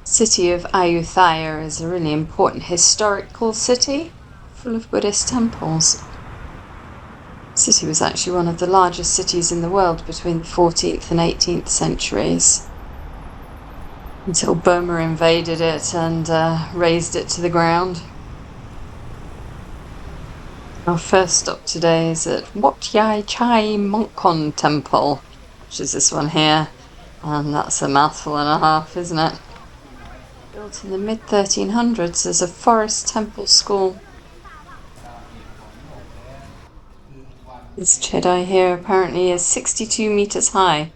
City of Ayutthaya is a really important historical city full of Buddhist temples. The city was actually one of the largest cities in the world between the 14th and 18th centuries, until Burma invaded it and razed it to the ground. Our first stop today is at Wat Yai Chai Mongkon Temple, which is this one here, and that's a mouthful and a half, isn't it? Built in the mid-1300s as a forest temple school. This Chedai here apparently is 62 meters high.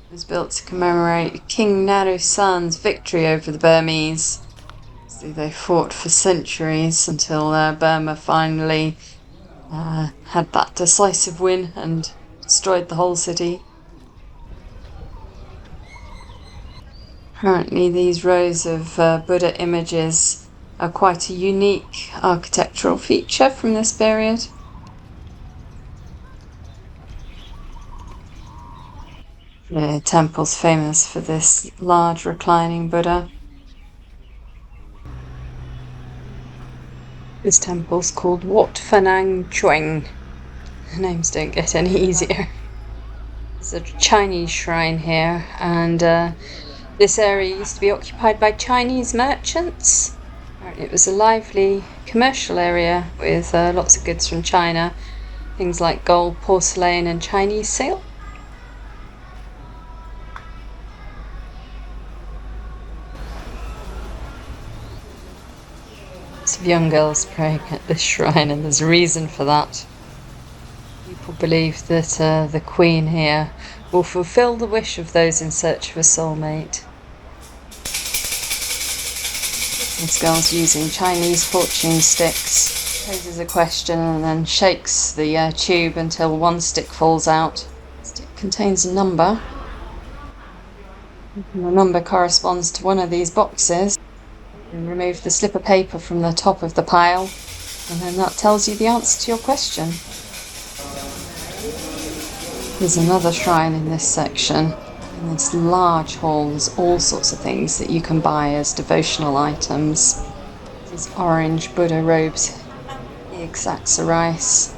It was built to commemorate King Naru-san's victory over the Burmese. So they fought for centuries until Burma finally had that decisive win and destroyed the whole city. Apparently these rows of Buddha images are quite a unique architectural feature from this period. The temple's famous for this large reclining Buddha. This temple's called Wat Phanang Chuang. The names don't get any easier. There's a Chinese shrine here, and this area used to be occupied by Chinese merchants. It was a lively commercial area with lots of goods from China, things like gold, porcelain and Chinese silk. Lots of young girls praying at this shrine, and there's a reason for that. People believe that the Queen here will fulfill the wish of those in search of a soulmate. This girl's using Chinese fortune sticks, poses a question and then shakes the tube until one stick falls out. The stick contains a number. And the number corresponds to one of these boxes. You remove the slip of paper from the top of the pile, and then that tells you the answer to your question. There's another shrine in this section. In this large hall, there's all sorts of things that you can buy as devotional items. These orange Buddha robes, the exact rice.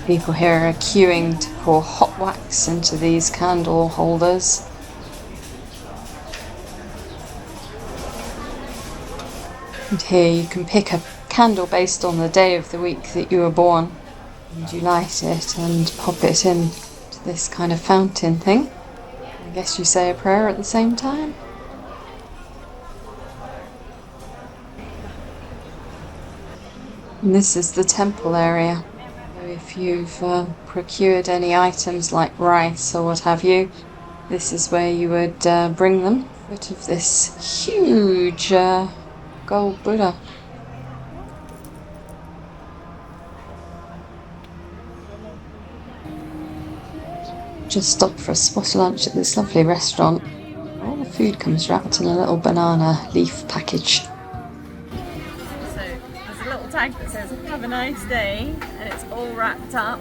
People here are queuing to pour hot wax into these candle holders. And here you can pick a candle based on the day of the week that you were born. And you light it and pop it in to this kind of fountain thing. I guess you say a prayer at the same time. And this is the temple area. So if you've procured any items like rice or what have you, this is where you would bring them. Foot of this huge gold Buddha. Just stopped for a spot of lunch at this lovely restaurant. All the food comes wrapped in a little banana leaf package. So there's a little tag that says "Have a nice day," and it's all wrapped up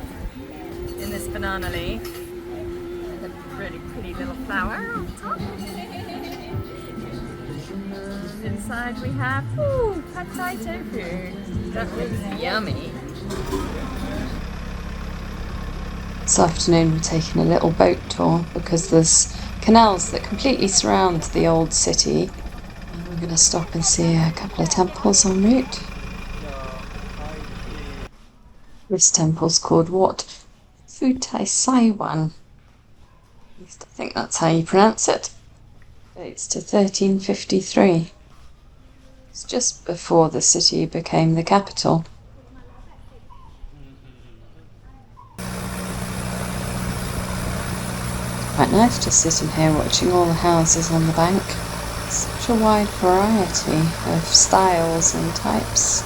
in this banana leaf with a really pretty little flower on top. And inside we have pad thai tofu. That looks yummy. This afternoon we're taking a little boat tour because there's canals that completely surround the old city, and we're going to stop and see a couple of temples en route. This temple's called Wat Phuthai Saiwan. At least I think that's how you pronounce it. Dates to 1353. It's just before the city became the capital. Quite nice just sitting here watching all the houses on the bank. Such a wide variety of styles and types.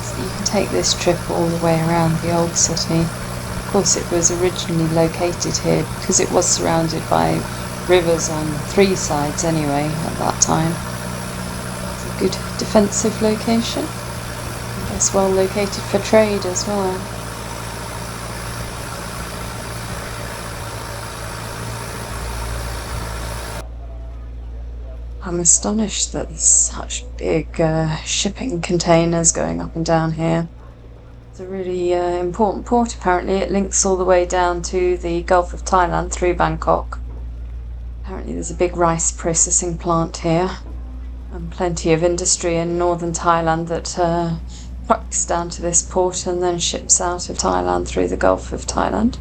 So you can take this trip all the way around the old city. Of course it was originally located here because it was surrounded by rivers on three sides anyway at that time. It's a good defensive location. I guess well located for trade as well. I'm astonished that there's such big shipping containers going up and down here. It's a really important port apparently. It links all the way down to the Gulf of Thailand through Bangkok. Apparently there's a big rice processing plant here and plenty of industry in northern Thailand that trucks down to this port and then ships out of Thailand through the Gulf of Thailand.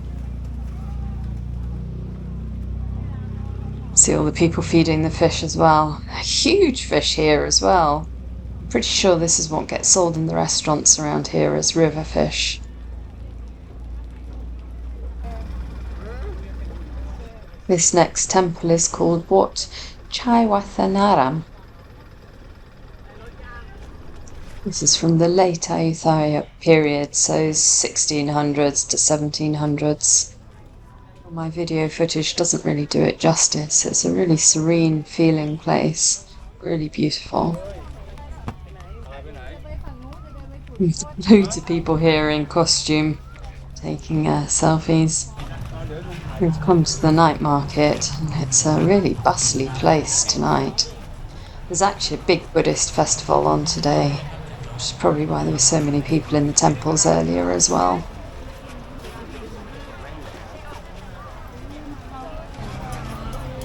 See all the people feeding the fish as well. A huge fish here as well. I'm pretty sure this is what gets sold in the restaurants around here as river fish. This next temple is called Wat Chaiwathanaram. This is from the late Ayutthaya period, so 1600s to 1700s. My video footage doesn't really do it justice. It's a really serene feeling place, really beautiful. Loads of people here in costume taking selfies. We've come to the night market and it's a really bustly place tonight. There's actually a big Buddhist festival on today, which is probably why there were so many people in the temples earlier as well.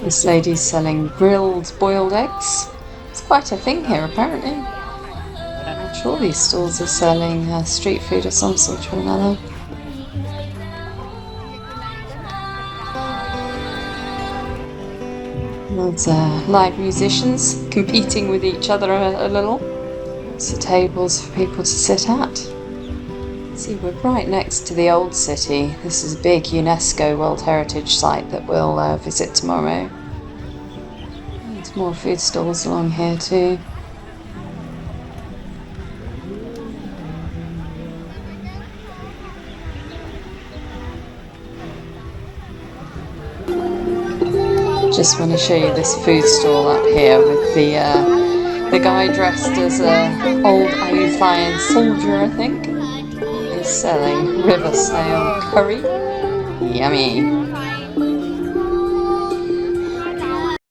This lady's selling grilled boiled eggs. It's quite a thing here apparently. I'm sure these stalls are selling street food of some sort or another. There's live musicians competing with each other a little. Lots of tables for people to sit at. See, we're right next to the old city. This is a big UNESCO World Heritage Site that we'll visit tomorrow. There's more food stalls along here too. Just want to show you this food stall up here with the guy dressed as an old Ayutthayan soldier, I think. Is selling river snail curry. Yummy.